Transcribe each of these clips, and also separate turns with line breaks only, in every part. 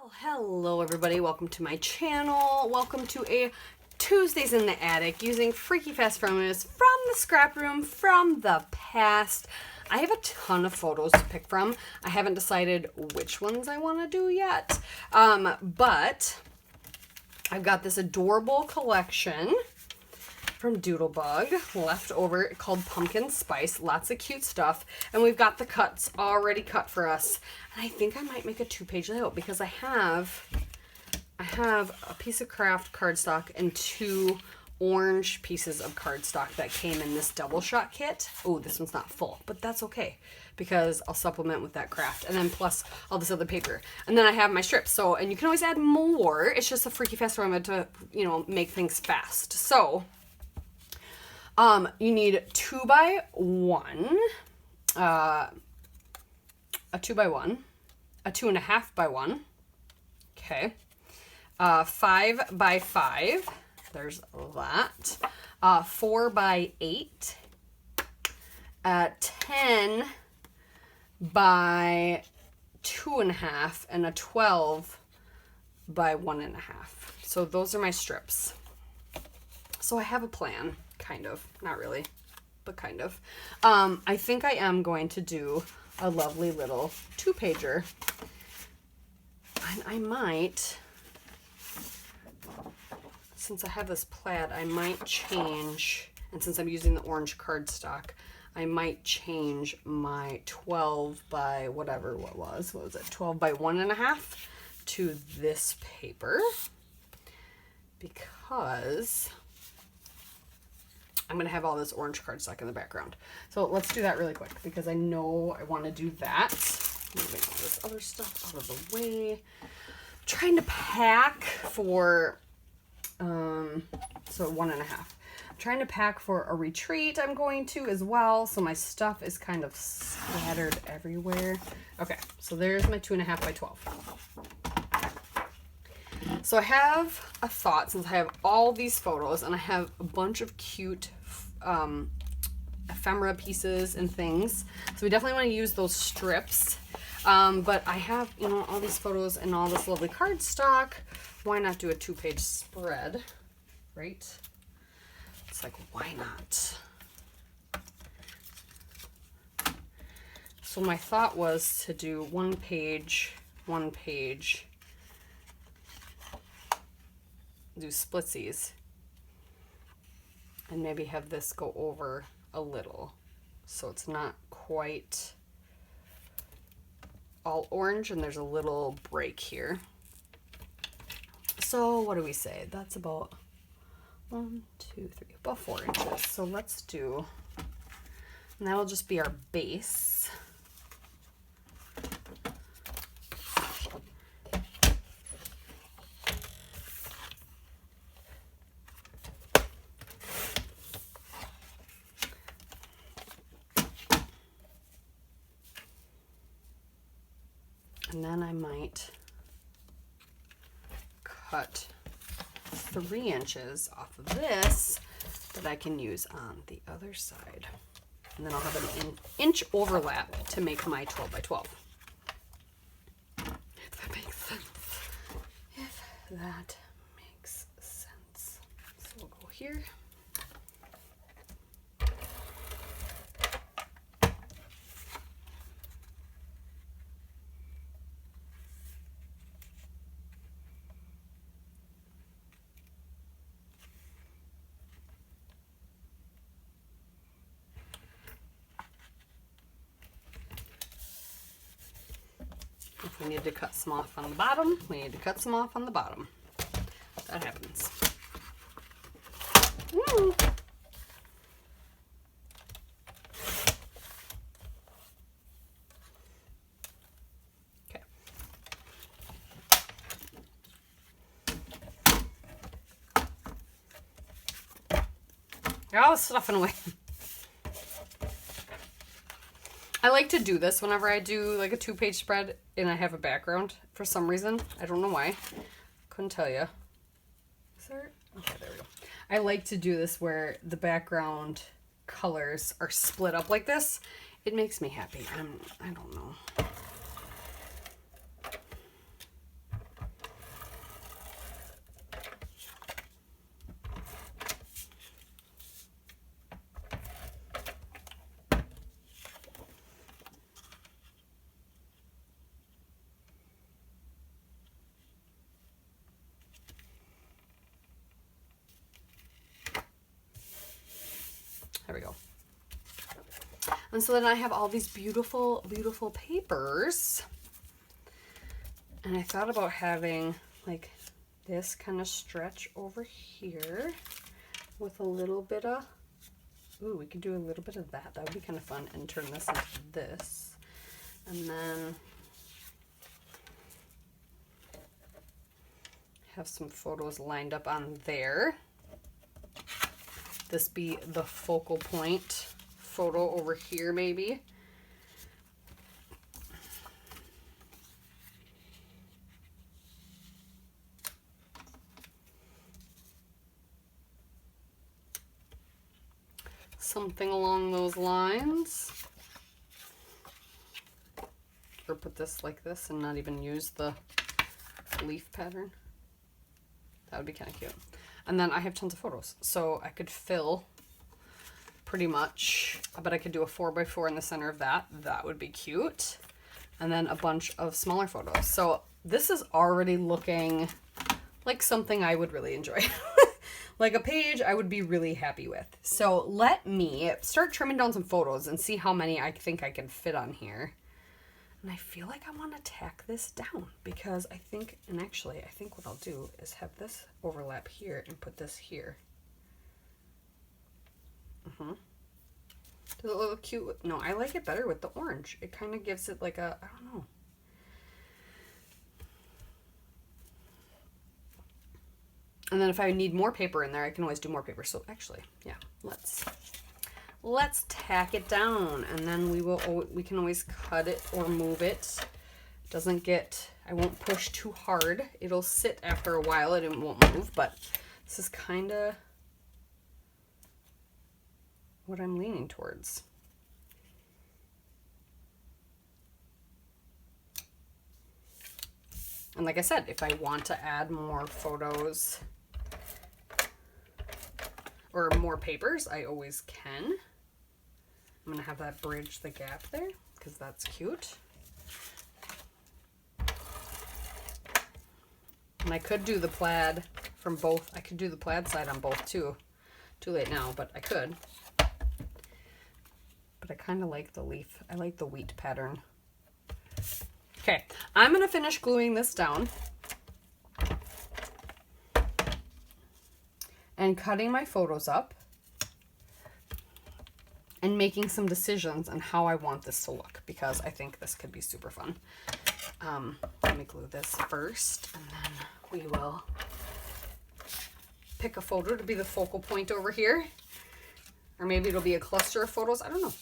Well, hello everybody, welcome to my channel. Welcome to a Tuesdays in the Attic using freaky fast formulas from the scrap room from the past. I have a ton of photos to pick from. I haven't decided which ones I want to do yet, but I've got this adorable collection from Doodlebug left over called Pumpkin Spice. Lots of cute stuff, and we've got the cuts already cut for us. And I think I might make a 2-page layout because I have a piece of craft cardstock and 2 orange pieces of cardstock that came in this double shot kit. Oh, this one's not full, but that's okay because I'll supplement with that craft, and then plus all this other paper. And then I have my strips. So, and you can always add more. It's just a freaky fast formula to, you know, make things fast. So you need 2x1, a 2x1, a 2.5x1, okay, 5x5, there's that, 4x8, 10 by 2.5, and a 12 by 1.5. So those are my strips. So I have a plan. Kind of, not really, but kind of. I think I am going to do a lovely little 2-pager, and I might, since I have this plaid, I might change, and since I'm using the orange cardstock, I might change my 12 by whatever, what was it, 12 by 1.5 to this paper, because I'm going to have all this orange cardstock in the background. So let's do that really quick because I know I want to do that. Moving all this other stuff out of the way. I'm trying to pack for, so 1.5. I'm trying to pack for a retreat I'm going to as well. So my stuff is kind of scattered everywhere. Okay, so there's my 2.5 by 12. So I have a thought, since I have all these photos and I have a bunch of cute ephemera pieces and things. So we definitely want to use those strips. But I have, you know, all these photos and all this lovely cardstock. Why not do a 2-page spread, right? It's like, why not? So my thought was to do 1 page, 1 page, do splitsies, and maybe have this go over a little so it's not quite all orange and there's a little break here. So what do we say? That's about 1, 2, 3, about 4 inches. So let's do, and that'll just be our base. And then I might cut 3 inches off of this that I can use on the other side. And then I'll have an inch overlap to make my 12 by 12. If that makes sense. If that makes sense. So we'll go here. If we need to cut some off on the bottom, we need to cut some off on the bottom. That happens. Woo. Okay. Got all the stuffing away. I like to do this whenever I do like a 2-page spread and I have a background for some reason. I don't know why. Couldn't tell you. Is there? Okay, there we go. I like to do this where the background colors are split up like this. It makes me happy. I don't know. And so then I have all these beautiful, beautiful papers. And I thought about having like this kind of stretch over here with a little bit of, ooh, we could do a little bit of that. That would be kind of fun, and turn this into this. And then have some photos lined up on there. This be the focal point photo over here, maybe. Something along those lines. Or put this like this and not even use the leaf pattern. That would be kind of cute. And then I have tons of photos, so I could fill pretty much, but I could do a 4x4 in the center of that. That would be cute. And then a bunch of smaller photos. So this is already looking like something I would really enjoy. Like a page I would be really happy with. So let me start trimming down some photos and see how many I think I can fit on here. And I feel like I want to tack this down because I think, and actually I think what I'll do is have this overlap here and put this here. Does it look cute? No, I like it better with the orange. It kind of gives it like a, I don't know. And then if I need more paper in there, I can always do more paper. So actually, yeah, let's tack it down, and then we can always cut it or move it. Doesn't get, I won't push too hard. It'll sit after a while and it won't move, but this is kind of what I'm leaning towards. And like I said, if I want to add more photos or more papers, I always can. I'm going to have that bridge the gap there because that's cute. And I could do the plaid from both. I could do the plaid side on both too. Too late now, but I could. But I kind of like the leaf. I like the wheat pattern. Okay, I'm going to finish gluing this down and cutting my photos up and making some decisions on how I want this to look, because I think this could be super fun. Let me glue this first, and then we will pick a photo to be the focal point over here. Or maybe it'll be a cluster of photos. I don't know.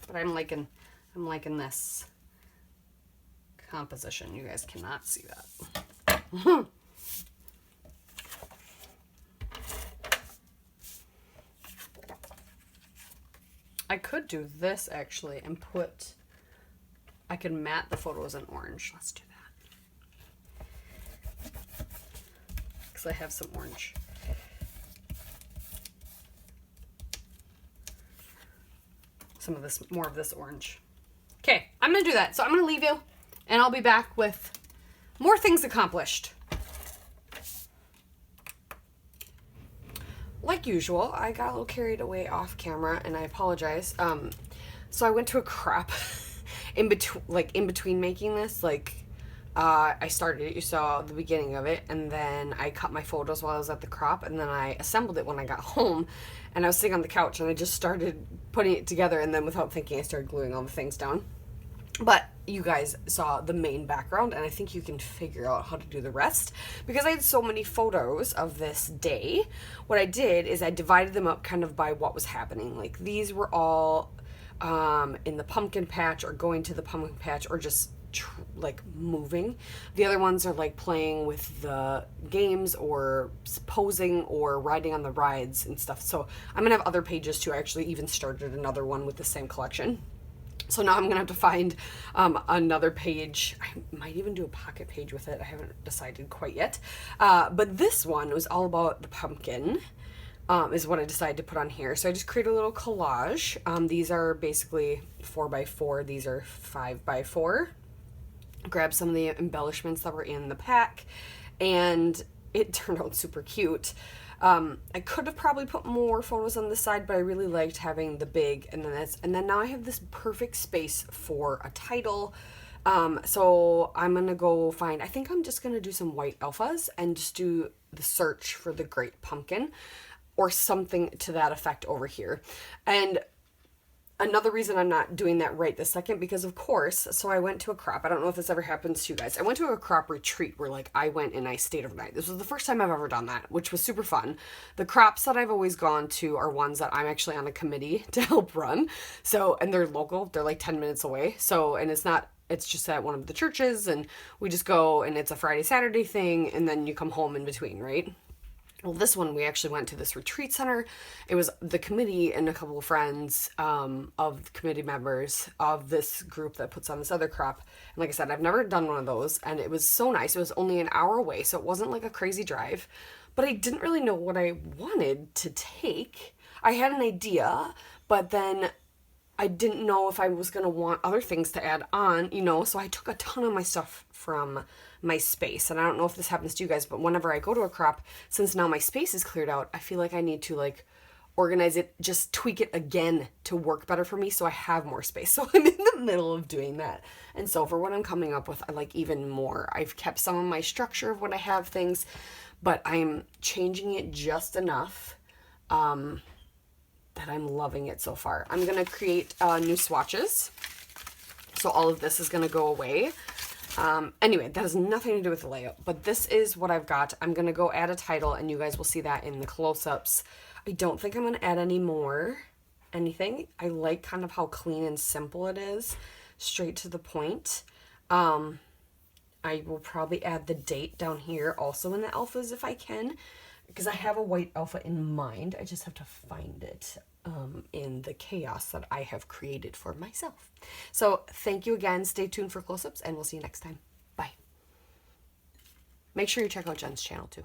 But I'm liking this composition. You guys cannot see that. I could do this actually and put, I could matte the photos in orange. Let's do that. Because I have some orange. Some of this, more of this orange. Okay, I'm going to do that. So I'm going to leave you and I'll be back with more things accomplished. Like usual, I got a little carried away off camera and I apologize. So I went to a crop in between making this. I started it, you saw the beginning of it, and then I cut my photos while I was at the crop, and then I assembled it when I got home, and I was sitting on the couch and I just started putting it together, and then without thinking I started gluing all the things down. But you guys saw the main background, and I think you can figure out how to do the rest. Because I had so many photos of this day, what I did is I divided them up kind of by what was happening. Like these were all in the pumpkin patch or going to the pumpkin patch or just like moving. The other ones are like playing with the games or posing or riding on the rides and stuff. So I'm gonna have other pages too. I actually even started another one with the same collection. So now I'm gonna have to find another page. I might even do a pocket page with it. I haven't decided quite yet. But this one was all about the pumpkin, is what I decided to put on here. So I just created a little collage. These are basically 4x4. These are 5x4. Grabbed some of the embellishments that were in the pack, and it turned out super cute. I could have probably put more photos on the side, but I really liked having the big and then this. And then now I have this perfect space for a title. So I'm going to go find, I think I'm just going to do some white alphas and just do the search for the Great Pumpkin or something to that effect over here. And another reason I'm not doing that right this second, because of course, so I went to a crop. I don't know if this ever happens to you guys. I went to a crop retreat where like I went and I stayed overnight. This was the first time I've ever done that, which was super fun. The crops that I've always gone to are ones that I'm actually on a committee to help run. So, and they're local. They're like 10 minutes away. So, and it's just at one of the churches and we just go and it's a Friday, Saturday thing. And then you come home in between, right? Well, this one, we actually went to this retreat center. It was the committee and a couple of friends of the committee members of this group that puts on this other crop. And like I said, I've never done one of those, and it was so nice. It was only an hour away, so it wasn't like a crazy drive. But I didn't really know what I wanted to take. I had an idea, but then I didn't know if I was going to want other things to add on, you know, so I took a ton of my stuff from my space. And I don't know if this happens to you guys, but whenever I go to a crop, since now my space is cleared out, I feel like I need to like organize it, just tweak it again to work better for me so I have more space. So I'm in the middle of doing that. And so for what I'm coming up with, I like even more. I've kept some of my structure of when I have things, but I'm changing it just enough that I'm loving it so far. I'm going to create new swatches. So all of this is going to go away. Anyway, that has nothing to do with the layout, but this is what I've got. I'm going to go add a title and you guys will see that in the close-ups. I don't think I'm going to add anything. I like kind of how clean and simple it is, straight to the point. I will probably add the date down here also in the alphas if I can, because I have a white alpha in mind. I just have to find it in the chaos that I have created for myself. So thank you again. Stay tuned for close-ups and we'll see you next time. Bye. Make sure you check out Jen's channel too.